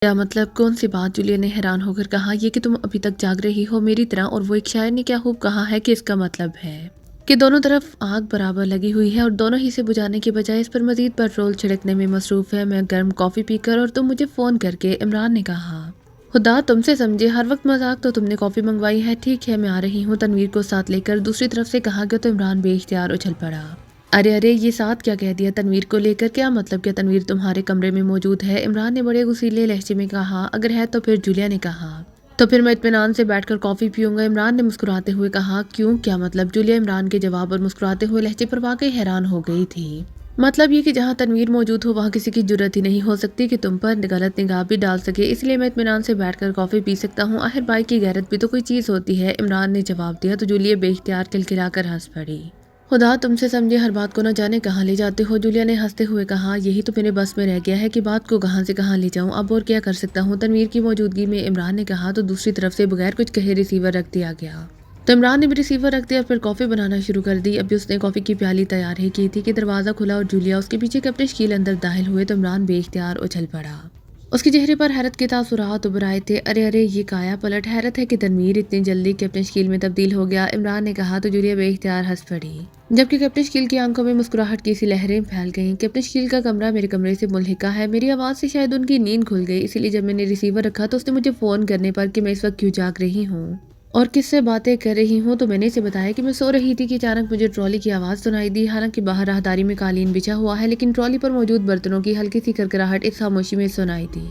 کیا مطلب؟ کون سی بات؟ جولیا نے حیران ہو کر کہا، یہ کہ تم ابھی تک جاگ رہی ہو میری طرح، اور وہ ایک شاعر نے کیا خوب کہا ہے کہ اس کا مطلب ہے کہ دونوں طرف آگ برابر لگی ہوئی ہے اور دونوں ہی سے بجھانے کے بجائے اس پر مزید پیٹرول چھڑکنے میں مصروف ہے۔ میں گرم کافی پی کر اور تم مجھے فون کر کے، عمران نے کہا۔ خدا تم سے سمجھے، ہر وقت مذاق تو تم نے کافی منگوائی ہے۔ ٹھیک ہے، میں آ رہی ہوں، تنویر کو ساتھ لے کر دوسری طرف سے کہا گیا تو عمران بے اختیار اچھل پڑا۔ ارے یہ ساتھ کیا کہہ دیا؟ تنویر کو لے کر کیا مطلب؟ کیا تنویر تمہارے کمرے میں موجود ہے؟ عمران نے بڑے غصیلے لہجے میں کہا۔ اگر ہے تو پھر؟ جولیا نے کہا۔ تو پھر میں اطمینان سے بیٹھ کر کافی پیوں گا، عمران نے مسکراتے ہوئے کہا۔ کیوں؟ کیا مطلب؟ جولیا عمران کے جواب اور مسکراتے ہوئے لہجے پر واقعی حیران ہو گئی تھی۔ مطلب یہ کہ جہاں تنویر موجود ہو وہاں کسی کی جرات ہی نہیں ہو سکتی کہ تم پر غلط نگاہ بھی ڈال سکے، اس لیے میں اطمینان سے بیٹھ کر کافی پی سکتا ہوں۔ آخر بھائی کی غیرت بھی تو کوئی چیز ہوتی ہے، عمران نے جواب دیا تو جولیا بے اختیار کلکلا کر ہنس پڑی۔ خدا تم سے سمجھے، ہر بات کو نہ جانے کہاں لے جاتے ہو، جولیا نے ہنستے ہوئے کہا۔ یہی تو میرے بس میں رہ گیا ہے کہ بات کو کہاں سے کہاں لے جاؤں، اب اور کیا کر سکتا ہوں؟ تنویر کی موجودگی میں عمران نے کہا تو دوسری طرف سے بغیر کچھ کہے ریسیور رکھ دیا گیا۔ تو عمران نے بھی ریسیور رکھ دیا اور پھر کافی بنانا شروع کر دی۔ ابھی اس نے کافی کی پیالی تیار ہی کی تھی کہ دروازہ کھلا اور جولیا اس کے پیچھے کیپٹن شکیل اندر داخل ہوئے تو عمران بے اختیار اچھل پڑا۔ اس کے چہرے پر حیرت کے تاثرات ابھر آئے تھے۔ ارے یہ کایا پلٹ! حیرت ہے کہ تنویر اتنی جلدی کیپٹن شکیل میں تبدیل ہو گیا، عمران نے کہا تو جولیا بے اختیار ہنس پڑی، جبکہ کیپٹن شکیل کی آنکھوں میں مسکراہٹ کی سی لہریں پھیل گئیں۔ کیپٹن شکیل کا کمرہ میرے کمرے سے ملحقہ ہے، میری آواز سے شاید ان کی نیند کھل گئی، اسی لیے جب میں نے ریسیور رکھا تو اس نے مجھے فون کرنے پر کہ میں اس وقت کیوں جاگ رہی ہوں اور کس سے باتیں کر رہی ہوں تو میں نے اسے بتایا کہ میں سو رہی تھی کہ اچانک مجھے ٹرالی کی آواز سنائی دی۔ حالانکہ باہر راہداری میں قالین بچھا ہوا ہے لیکن ٹرالی پر موجود برتنوں کی ہلکی سی کرکراہٹ اس خاموشی میں سنائی دی۔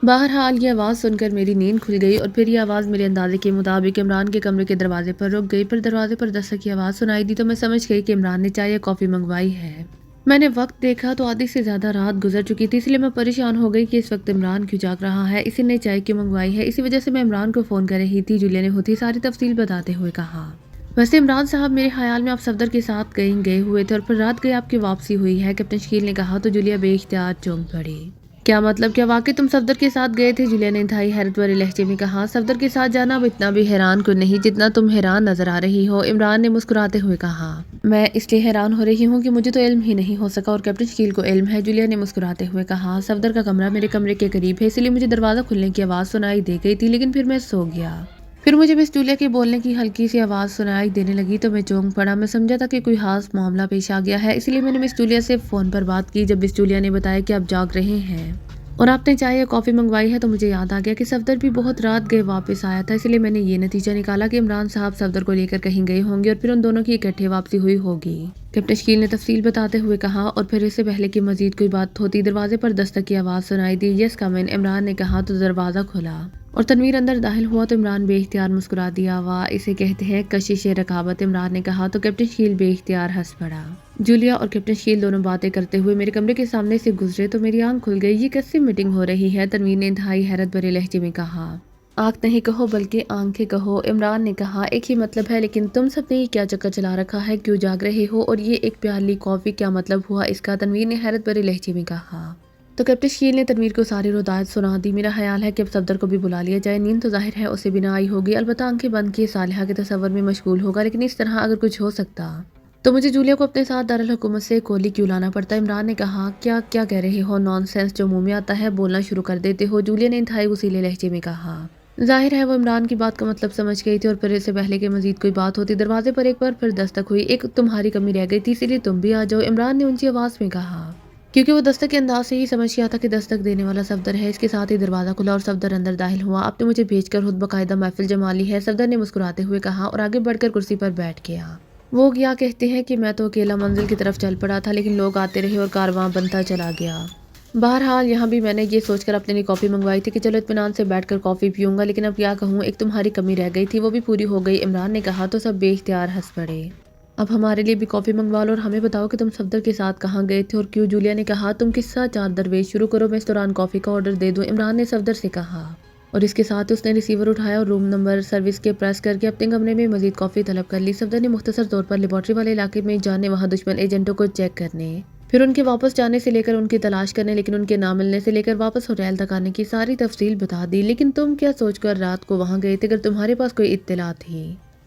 بہرحال یہ آواز سن کر میری نیند کھل گئی اور پھر یہ آواز میرے اندازے کے مطابق عمران کے کمرے کے دروازے پر رک گئی۔ پھر دروازے پر دستک کی آواز سنائی دی تو میں سمجھ گئی کہ عمران نے چائے یا کافی منگوائی ہے۔ میں نے وقت دیکھا تو آدھی سے زیادہ رات گزر چکی تھی، اس لیے میں پریشان ہو گئی کہ اس وقت عمران کیوں جاگ رہا ہے، اسی نے چائے کیوں منگوائی ہے، اسی وجہ سے میں عمران کو فون کر رہی تھی، جولیا نے ہوتی ساری تفصیل بتاتے ہوئے کہا۔ ویسے عمران صاحب، میرے خیال میں آپ صفدر کے ساتھ کہیں گئے ہوئے تھے اور پھر رات گئے آپ کی واپسی ہوئی ہے، کیپٹن شکیل نے کہا تو جولیا بے اختیار چونک پڑی۔ کیا مطلب؟ کیا واقعی تم صفدر کے ساتھ گئے تھے؟ جولیا نے انتہائی حیرت بھرے لہجے میں کہا۔ صفدر کے ساتھ جانا اب اتنا بھی حیران کن نہیں جتنا تم حیران نظر آ رہی ہو، عمران نے مسکراتے ہوئے کہا۔ میں اس لیے حیران ہو رہی ہوں کہ مجھے تو علم ہی نہیں ہو سکا اور کیپٹن شکیل کو علم ہے، جولیا نے مسکراتے ہوئے کہا۔ صفدر کا کمرہ میرے کمرے کے قریب ہے، اس لیے مجھے دروازہ کھلنے کی آواز سنائی دے گئی تھی، لیکن پھر میں سو گیا۔ پھر مجھے مس جولیا کے بولنے کی ہلکی سی آواز سنائی دینے لگی تو میں چونک پڑا۔ میں سمجھا تھا کہ کوئی خاص معاملہ پیش آ گیا ہے، اس لیے میں نے مس جولیا سے فون پر بات کی۔ جب مس جولیا نے بتایا کہ آپ جاگ رہے ہیں اور آپ نے چائے یا کافی منگوائی ہے تو مجھے یاد آ گیا کہ صفدر بھی بہت رات گئے واپس آیا تھا، اس لیے میں نے یہ نتیجہ نکالا کہ عمران صاحب صفدر کو لے کر کہیں گئے ہوں گے اور پھر ان دونوں کی اکٹھے واپسی ہوئی ہوگی، کیپٹن شکیل نے تفصیل بتاتے ہوئے کہا۔ اور پھر اس سے پہلے کہ مزید کوئی بات ہوتی دروازے پر دستک کی آواز سنائی دی۔ یس کم ان، عمران نے کہا تو دروازہ کھلا اور تنویر اندر داخل ہوا تو عمران بے اختیار مسکرا دیا۔ واہ، اسے کہتے ہیں کشش رقابت، عمران نے کہا تو کیپٹن شکیل بے اختیار ہنس پڑا۔ جولیا اور کیپٹن شکیل دونوں باتیں کرتے ہوئے میرے کمرے کے سامنے سے گزرے تو میری آنکھ کھل گئی۔ یہ کیسی میٹنگ ہو رہی ہے؟ تنویر نے انتہائی حیرت بھرے لہجے میں کہا۔ آنکھ نہیں کہو بلکہ آنکھیں کہو، عمران نے کہا۔ ایک ہی مطلب ہے، لیکن تم سب نے یہ کیا چکر چلا رکھا ہے، کیوں جاگ رہے ہو، اور یہ ایک پیالی کافی کیا مطلب ہوا اس کا، تنویر نے حیرت بھرے لہجے میں کہا۔ تو کیپٹن شکیل نے تنویر کو ساری ہدایت سنا دی۔ میرا خیال ہے کہ اب صفدر کو بھی بلا لیا جائے، نیند تو ظاہر ہے اسے بھی نہ آئی ہوگی، البتہ آنکھیں بند کیے صالحہ کے تصور میں مشغول ہوگا، لیکن اس طرح اگر کچھ ہو سکتا تو مجھے جولیا کو اپنے ساتھ دارالحکومت سے کولی کیوں لانا پڑتا، عمران نے کہا۔ کیا کہہ رہے ہو؟ نان سینس جو منہ میں آتا ہے بولنا شروع کر دیتے ہو، جولیا نے انتہائی غصیلے لہجے میں کہا۔ ظاہر ہے وہ عمران کی بات کا مطلب سمجھ گئی تھی اور پھر اس سے پہلے کہ مزید کوئی بات ہوتی دروازے پر ایک بار پھر دستک ہوئی۔ ایک تمہاری کمی رہ گئی تھی، اسی لیے تم بھی آ جاؤ، عمران نے اونچی آواز میں کہا، کیونکہ وہ دستک کے انداز سے ہی سمجھ گیا تھا کہ دستک دینے والا صفدر ہے۔ اس کے ساتھ ہی دروازہ کھلا اور صفدر اندر داخل ہوا۔ آپ نے مجھے بھیج کر خود باقاعدہ محفل جما لی ہے، صفدر نے مسکراتے ہوئے کہا اور آگے بڑھ کر کرسی پر بیٹھ گیا۔ وہ کیا کہتے ہیں کہ میں تو اکیلا منزل کی طرف چل پڑا تھا، لیکن لوگ آتے رہے اور کارواں بنتا چلا گیا۔ بہرحال یہاں بھی میں نے یہ سوچ کر اپنے لیے کافی منگوائی تھی کہ چلو اطمینان سے بیٹھ کر کافی پیوں گا، لیکن اب کیا کہوں، ایک تمہاری کمی رہ گئی تھی، وہ بھی پوری ہو گئی، عمران نے کہا تو سب بے اختیار ہنس پڑے۔ اب ہمارے لیے بھی کافی منگوا لو اور ہمیں بتاؤ کہ تم صفدر کے ساتھ کہاں گئے تھے اور کیوں، جولیا نے کہا۔ تم قصہ چار درویش شروع کرو، میں اس دوران کافی کا آرڈر دے دوں، عمران نے صفدر سے کہا، اور اس کے ساتھ اس نے ریسیور اٹھایا اور روم نمبر سروس کے پریس کر کے اپنے کمرے میں مزید کافی طلب کر لی۔ صفدر نے مختصر طور پر لیبارٹری والے علاقے میں جانے، وہاں دشمن ایجنٹوں کو چیک کرنے، پھر ان کے واپس جانے سے لے کر ان کی تلاش کرنے، لیکن ان کے نہ ملنے سے لے کر واپس ہوٹل تک آنے کی ساری تفصیل بتا دی۔ لیکن تم کیا سوچ کر رات کو وہاں گئے تھے؟ اگر تمہارے پاس کوئی اطلاع تھی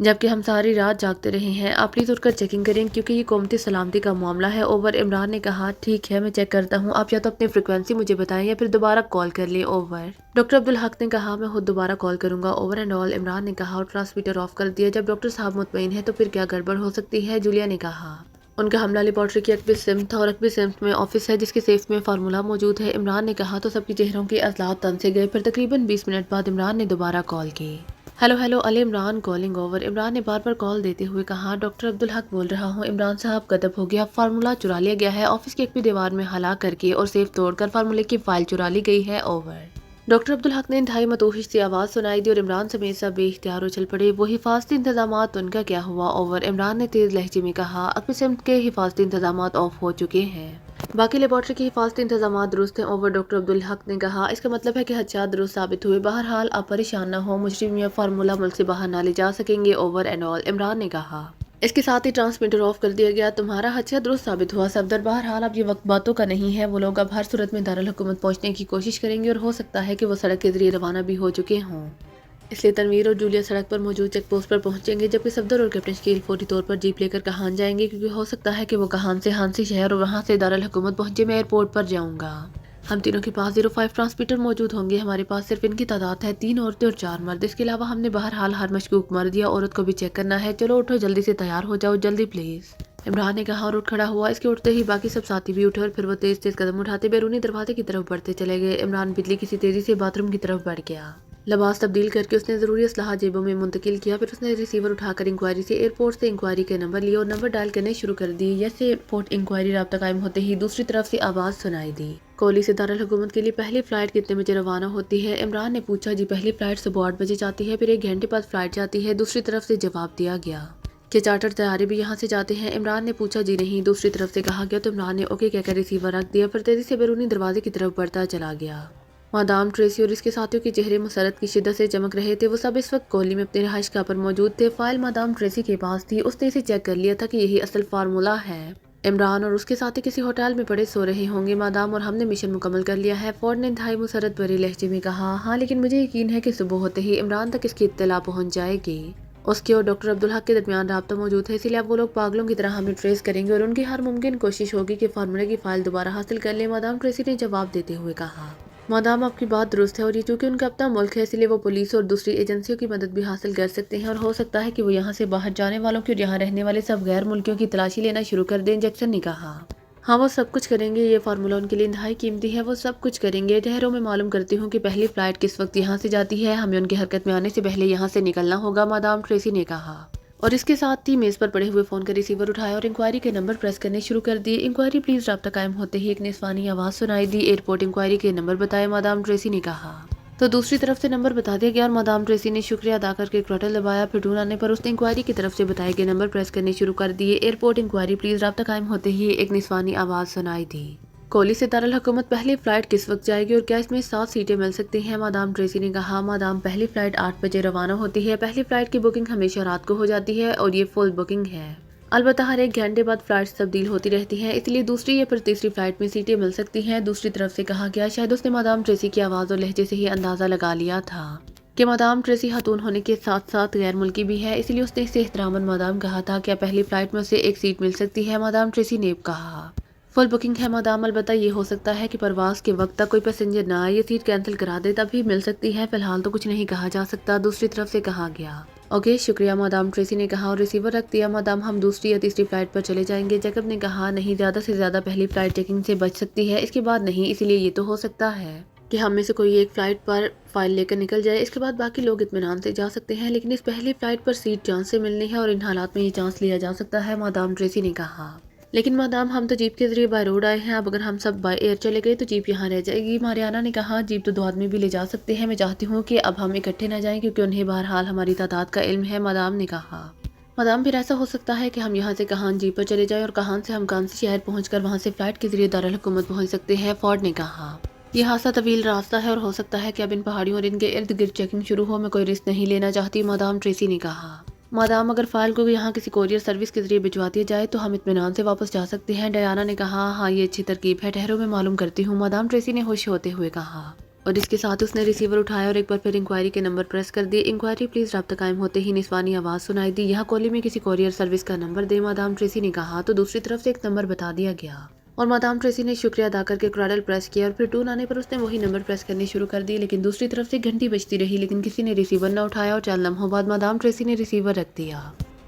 جبکہ ہم ساری رات جاگتے رہے ہیں۔ آپ پلیز اٹھ کر چیکنگ کریں کیونکہ یہ قومتی سلامتی کا معاملہ ہے۔ اوور۔ عمران نے کہا ٹھیک ہے میں چیک کرتا ہوں، آپ یا تو اپنی فریکوینسی مجھے بتائیں یا پھر دوبارہ کال کر لیں۔ اوور۔ ڈاکٹر عبدالحق نے کہا میں خود دوبارہ کال کروں گا۔ Over and all. عمران نے کہا اور ٹرانسمیٹر آف کر دیا۔ جب ڈاکٹر صاحب مطمئن ہے تو پھر کیا گڑبڑ ہو سکتی ہے؟ جولیا نے کہا۔ ان کا حملہ لیبارٹری کی اکبر سمت تھا اور اکبر سمت میں آفس ہے جس کے سیف میں فارمولا موجود ہے۔ عمران نے کہا تو سب کے چہروں کے عضلات تن سے گئے۔ پھر تقریباً 20 منٹ بعد عمران نے دوبارہ کال کی۔ Hello hello Ali Imran calling over. Imran نے بار بار کال دیتے ہوئے کہا ڈاکٹر عبدالحق بول رہا ہوں۔ عمران صاحب غضب ہو گیا، فارمولا چرا لیا گیا ہے، آفس کی ایک بھی دیوار میں ہلا کر کے اور سیف توڑ کر فارمولے کی فائل چرا لی گئی ہے۔ اوور۔ ڈاکٹر عبدالحق نے انتہائی متوحش سی آواز سنائی دی اور عمران سمیت سب بے اختیار اچھل پڑے۔ وہ حفاظتی انتظامات ان کا کیا ہوا؟ اوور۔ عمران نے تیز لہجے میں کہا اکبر سمت کے حفاظتی انتظامات آف ہو چکے ہیں، باقی لیبارٹری کے حفاظتی انتظامات درست ہیں۔ اوور۔ ڈاکٹر عبدالحق نے کہا اس کا مطلب ہے کہ خدشات درست ثابت ہوئے، بہرحال آپ پریشان نہ ہو، مجرم یا فارمولا ملک سے باہر نہ لے جا سکیں گے۔ Over and all. عمران نے کہا اس کے ساتھ ہی ٹرانسمیٹر آف کر دیا گیا۔ تمہارا خدشہ درست ثابت ہوا صفدر، بہرحال اب یہ وقت باتوں کا نہیں ہے، وہ لوگ اب ہر صورت میں دارالحکومت پہنچنے کی کوشش کریں گے اور ہو سکتا ہے کہ وہ سڑک کے ذریعے روانہ بھی ہو چکے ہوں، اس لیے تنویر اور جولیا سڑک پر موجود چیک پوسٹ پر پہنچیں گے، جبکہ صفدر اور کیپٹن شکیل فوری طور پر جیپ لے کر کہان جائیں گے کیونکہ ہو سکتا ہے کہ وہ کہان سے ہانسی شہر اور وہاں سے دارالحکومت پہنچے۔ میں ایئرپورٹ پر جاؤں گا، ہم تینوں کے پاس 05 ٹرانسمیٹر موجود ہوں گے، ہمارے پاس صرف ان کی تعداد ہے 3 عورتیں اور 4 مرد، اس کے علاوہ ہم نے بہرحال ہر مشکوک مرد یا عورت کو بھی چیک کرنا ہے۔ چلو اٹھو، جلدی سے تیار ہو جاؤ، جلدی پلیز۔ عمران نے کہا اور اٹھ کھڑا ہوا۔ اس کے اٹھتے ہی باقی سب ساتھی بھی اٹھے اور پھر وہ تیز تیز قدم اٹھاتے بیرونی دروازے کی طرف بڑھتے چلے گئے۔ عمران بجلی کسی تیزی سے باتھ روم کی طرف بڑھ گیا، لباس تبدیل کر کے اس نے ضروری اسلحہ جیبوں میں منتقل کیا، پھر اس نے ریسیور اٹھا کر انکوائری سے ایئرپورٹ سے انکوائری کے نمبر لیے اور نمبر ڈائل کرنے شروع کر دیے۔ یس ایئرپورٹ انکوائری رابطہ قائم ہوتے ہی دوسری طرف سے آواز سنائی دی، کوہلی سے دارالحکومت کے لیے پہلی فلائٹ کتنے بجے روانہ ہوتی ہے؟ عمران نے پوچھا جی پہلی فلائٹ صبح 8 بجے جاتی ہے، پھر 1 گھنٹے بعد فلائٹ جاتی ہے، دوسری طرف سے جواب دیا گیا۔ کیا چارٹر طیارے بھی یہاں سے جاتے ہیں؟ عمران نے پوچھا جی نہیں، دوسری طرف سے کہا گیا تو عمران نے اوکے کہہ کر ریسیور رکھ دیا، پھر تیزی سے بیرونی دروازے کی طرف بڑھتا چلا گیا۔ مادام ٹریسی اور اس کے ساتھیوں کے چہرے مسرت کی شدت سے چمک رہے تھے، وہ سب اس وقت کوہلی میں اپنے رہائش گاہ پر موجود تھے۔ فائل مادام ٹریسی کے پاس تھی، اس نے اسے چیک کر لیا تھا کہ یہی اصل فارمولا ہے۔ عمران اور اس کے ساتھی کسی ہوٹل میں پڑے سو رہے ہوں گے مادام، اور ہم نے مشن مکمل کر لیا ہے۔ فورڈ نے انتہائی مسرت بھرے لہجے میں کہا ہاں لیکن مجھے یقین ہے کہ صبح ہوتے ہی عمران تک اس کی اطلاع پہنچ جائے گی، اس کے اور ڈاکٹر عبدالحق کے درمیان رابطہ موجود ہے، اسی لیے اب وہ لوگ پاگلوں کی طرح ہمیں ٹریس کریں گے اور ان کی ہر ممکن کوشش ہوگی کہ فارمولے کی فائل دوبارہ حاصل کر لیں۔ مادام ٹریسی نے جواب دیتے ہوئے کہا مادام آپ کی بات درست ہے اور یہ چونکہ ان کا اپنا ملک ہے اس لیے وہ پولیس اور دوسری ایجنسیوں کی مدد بھی حاصل کر سکتے ہیں اور ہو سکتا ہے کہ وہ یہاں سے باہر جانے والوں کی اور یہاں رہنے والے سب غیر ملکیوں کی تلاشی لینا شروع کر دیں۔ جیکسن نے کہا ہاں وہ سب کچھ کریں گے، یہ فارمولا ان کے لیے انتہائی قیمتی ہے، وہ سب کچھ کریں گے۔ ٹھہرو میں معلوم کرتی ہوں کہ پہلی فلائٹ کس وقت یہاں سے جاتی ہے، ہمیں ان کی حرکت میں آنے سے پہلے یہاں سے نکلنا ہوگا، مادام ٹریسی نے کہا، اور اس کے ساتھ ہی میز پر پڑے ہوئے فون کا ریسیور اٹھایا اور انکوائری کے نمبر پریس کرنے شروع کر دیے۔ انکوائری پلیز رابطہ قائم ہوتے ہی ایک نسوانی آواز سنائی دی، ایئرپورٹ انکوائری کے نمبر بتائے، مادام ٹریسی نے کہا، تو دوسری طرف سے نمبر بتا دیا گیا اور مادام ٹریسی نے شکریہ ادا کر کے کرٹل دبایا، پھر ڈھونڈ آنے پر اس نے انکوائری کی طرف سے بتائے گئے نمبر پریس کرنے شروع کر دیے۔ ایئرپورٹ انکوائری پلیز رابطہ قائم ہوتے ہی ایک نسوانی آواز سنائی دی، کوہلی سے دارالحکومت پہلی فلائٹ کس وقت جائے گی اور کیا اس میں 7 سیٹیں مل سکتی ہیں؟ مادام ٹریسی نے کہا مادام پہلی فلائٹ 8 بجے روانہ ہوتی ہے، پہلی فلائٹ کی بکنگ ہمیشہ رات کو ہو جاتی ہے اور یہ فل بکنگ ہے، البتہ ہر 1 گھنٹے بعد فلائٹس تبدیل ہوتی رہتی ہیں، اس لیے دوسری یا پھر تیسری فلائٹ میں سیٹیں مل سکتی ہیں۔ دوسری طرف سے کہا گیا، شاید اس نے مادام ٹریسی کی آواز اور لہجے سے ہی اندازہ لگا لیا تھا کہ مادام ٹریسی خاتون ہونے کے ساتھ ساتھ غیر ملکی بھی ہے، اس لیے اس نے اسے احتراماً مادام کہا تھا۔ کیا پہلی فلائٹ میں اسے 1 سیٹ مل سکتی ہے؟ مادام ٹریسی نے کہا فل بکنگ ہے مادام، البتہ یہ ہو سکتا ہے کہ پرواز کے وقت تک کوئی پیسنجر نہ آئے، یہ سیٹ کینسل کرا دے تب ہی مل سکتی ہے، فی الحال تو کچھ نہیں کہا جا سکتا۔ دوسری طرف سے کہا گیا اوکے شکریہ، مادام ٹریسی نے کہا اور ریسیور رکھ دیا۔ مادام ہم دوسری یا تیسری فلائٹ پر چلے جائیں گے؟ جیکب نے کہا نہیں، زیادہ سے زیادہ پہلی فلائٹ چیکنگ سے بچ سکتی ہے، اس کے بعد نہیں، اسی لیے یہ تو ہو سکتا ہے کہ ہم میں سے کوئی ایک فلائٹ پر فائل لے کر نکل جائے، اس کے بعد باقی لوگ اطمینان سے جا سکتے ہیں، لیکن اس پہلی فلائٹ پر سیٹ چانس سے ملنی ہے اور ان حالات میں یہ چانس لیا جا سکتا ہے، مادام ٹریسی نے کہا۔ لیکن مادام ہم تو جیپ کے ذریعے بائی روڈ آئے ہیں، اب اگر ہم سب بائی ایئر چلے گئے تو جیپ یہاں رہ جائے گی، ماریانا نے کہا جیپ تو 2 آدمی بھی لے جا سکتے ہیں، میں چاہتی ہوں کہ اب ہم اکٹھے نہ جائیں کیونکہ انہیں بہرحال ہماری تعداد کا علم ہے، مادام نے کہا۔ مادام پھر ایسا ہو سکتا ہے کہ ہم یہاں سے کہان جیپ پر چلے جائیں اور کہان سے ہم کانسی شہر پہنچ کر وہاں سے فلائٹ کے ذریعے دارالحکومت پہنچ سکتے ہیں، فورڈ نے کہا۔ یہ خاصا طویل راستہ ہے اور ہو سکتا ہے کہ اب ان پہاڑیوں اور ان کے ارد گرد چیکنگ شروع ہو، میں کوئی رسک نہیں لینا چاہتی، مادام ٹریسی نے کہا۔ مادام اگر فائل کو یہاں کسی کوریئر سروس کے ذریعے بھجوا دیا جائے تو ہم اطمینان سے واپس جا سکتے ہیں، ڈیانا نے کہا۔ ہاں یہ اچھی ترکیب ہے، ٹھہرو میں معلوم کرتی ہوں، مادام ٹریسی نے ہوش ہوتے ہوئے کہا۔ اور اس کے ساتھ اس نے ریسیور اٹھایا اور ایک بار پھر انکوائری کے نمبر پریس کر دیے۔ انکوائری پلیز رابطہ قائم ہوتے ہی نسوانی آواز سنائی دی، یہاں کولی میں کسی کوریئر سروس کا نمبر دے، مادام ٹریسی نے کہا تو دوسری طرف سے ایک نمبر بتا دیا گیا اور مادام ٹریسی نے شکریہ ادا کر کے کراڈل پریس کیا اور پھر ٹون آنے پر اس نے وہی نمبر پریس کرنے شروع کر دی، لیکن دوسری طرف سے گھنٹی بجتی رہی لیکن کسی نے ریسیور نہ اٹھایا اور چند لمحوں بعد مادام ٹریسی نے ریسیور رکھ دیا۔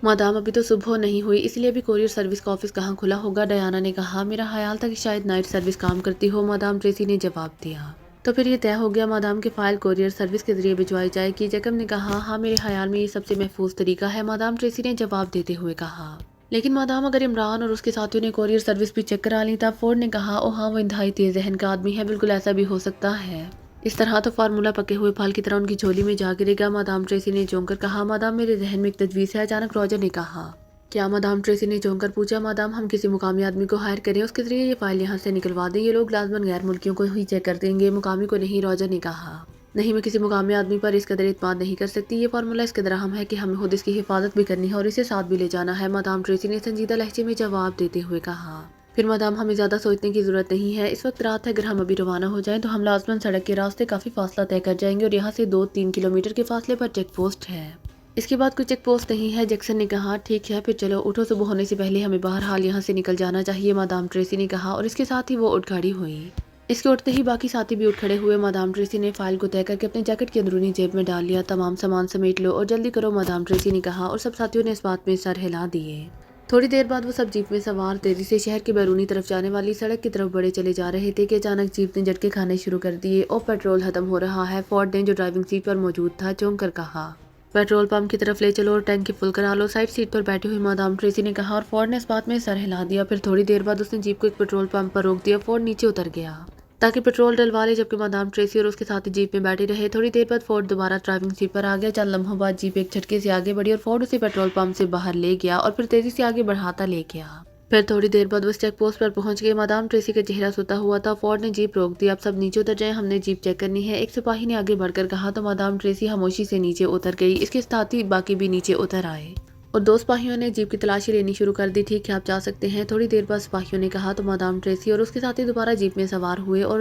مادام ابھی تو صبح نہیں ہوئی، اس لیے ابھی کوریئر سروس کا آفس کہاں کھلا ہوگا؟ ڈیانا نے کہا، میرا خیال تھا کہ شاید نائٹ سروس کام کرتی ہو، مادام ٹریسی نے جواب دیا۔ تو پھر یہ طے ہو گیا مادام کی فائل کوریئر سروس کے ذریعے بھجوائی جائے گی؟ جیکب نے کہا، ہاں میرے خیال میں یہ سب سے محفوظ طریقہ ہے، مادام ٹریسی نے جواب دیتے ہوئے کہا۔ لیکن مادام اگر عمران اور اس کے ساتھیوں نے کوریئر سروس بھی چیک کرا لی تب؟ فورڈ نے کہا، او ہاں وہ انتہائی تیز ذہن کا آدمی ہے، بالکل ایسا بھی ہو سکتا ہے، اس طرح تو فارمولا پکے ہوئے پھل کی طرح ان کی جھولی میں جا گرے گا۔ مادام ٹریسی نے چونک کر کہا، مادام میرے ذہن میں ایک تجویز ہے۔ اچانک روجر نے کہا، کیا؟ مادام ٹریسی نے چونک کر پوچھا۔ مادام ہم کسی مقامی آدمی کو ہائر کریں، اس کے ذریعے یہ فائل یہاں سے نکلوا دیں، یہ لوگ لازماً غیر ملکیوں کو ہی چیک کر دیں گے، مقامی کو نہیں۔ روجر نے کہا، نہیں میں کسی مقامی آدمی پر اس قدر اعتماد نہیں کر سکتی، یہ فارمولا اس قدر اہم ہے کہ ہمیں خود اس کی حفاظت بھی کرنی ہے اور اسے ساتھ بھی لے جانا ہے، مادام ٹریسی نے سنجیدہ لہجے میں جواب دیتے ہوئے کہا۔ پھر مادام ہمیں زیادہ سوچنے کی ضرورت نہیں ہے، اس وقت رات ہے، اگر ہم ابھی روانہ ہو جائیں تو ہم لازماً سڑک کے راستے کافی فاصلہ طے کر جائیں گے اور یہاں سے 2-3 کلومیٹر کے فاصلے پر چیک پوسٹ ہے، اس کے بعد کوئی چیک پوسٹ نہیں ہے۔ جیکسن نے کہا، ٹھیک ہے پھر چلو اٹھو، صبح ہونے سے پہلے ہمیں بہرحال یہاں سے نکل جانا چاہیے، مادام ٹریسی نے کہا اور اس کے ساتھ ہی وہ اٹھ کھڑی ہوئی۔ اس کے اٹھتے ہی باقی ساتھی بھی اٹھ کھڑے ہوئے۔ مادام ٹریسی نے فائل کو طے کر کے اپنے جیکٹ کی اندرونی جیب میں ڈال لیا۔ تمام سامان سمیٹ لو اور جلدی کرو، مادام ٹریسی نے کہا اور سب ساتھیوں نے اس بات میں سر ہلا دیے۔ تھوڑی دیر بعد وہ سب جیپ میں سوار تیزی سے شہر کے بیرونی طرف جانے والی سڑک کی طرف بڑھے چلے جا رہے تھے کہ اچانک جیپ نے جھٹکے کھانے شروع کر دیے۔ او پیٹرول ختم ہو رہا ہے، فورڈ نے جو ڈرائیونگ سیٹ پر موجود تھا چونک کر کہا۔ پیٹرول پمپ کی طرف لے چلو اور ٹینکی فل کرا لو، سائڈ سیٹ پر بیٹھی ہوئی مادام ٹریسی نے کہا اور فورڈ نے اس بات میں سر ہلا دیا۔ پھر تھوڑی دیر بعد اس نے جیپ کو ایک پیٹرول پمپ پر روک دیا۔ فورڈ نیچے اتر گیا تاکہ پیٹرول ڈلوا لے جبکہ مادام ٹریسی اور اس کے ساتھی جیپ میں بیٹھے رہے۔ تھوڑی دیر بعد فورڈ دوبارہ ڈرائیونگ سیٹ پر آ گیا۔ چند لمحوں بعد جیپ ایک جھٹکے سے آگے بڑھی اور فورڈ اسے پیٹرول پمپ سے باہر لے گیا اور پھر تیزی سے آگے بڑھاتا لے گیا۔ پھر تھوڑی دیر بعد وہ اس چیک پوسٹ پر پہنچ گئے۔ مادام ٹریسی کا چہرہ سوتا ہوا تھا۔ فورڈ نے جیپ روک دی، اب سب نیچے اتر جائیں، ہم نے جیپ چیک کرنی ہے، ایک سپاہی نے آگے بڑھ کر کہا تو مادام ٹریسی خاموشی سے نیچے اتر گئی، اس کے ساتھی باقی بھی نیچے اتر آئے اور 2 سپاہیوں نے جیپ کی تلاشی لینی شروع کر دی۔ ٹھیک ہے آپ جا سکتے ہیں، تھوڑی دیر بعد سپاہیوں نے کہا تو مادام ٹریسی اور اس کے ساتھی دوبارہ جیپ میں سوار ہوئے اور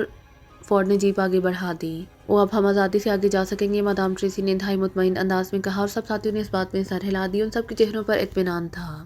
فورڈ نے جیپ آگے بڑھا دی۔ وہ اب ہم آزادی سے آگے جا سکیں گے، مادام ٹریسی نے انتہائی مطمئن انداز میں کہا اور سب ساتھیوں نے اس بات میں سر ہلا دی، ان سب کے چہروں پر اطمینان تھا۔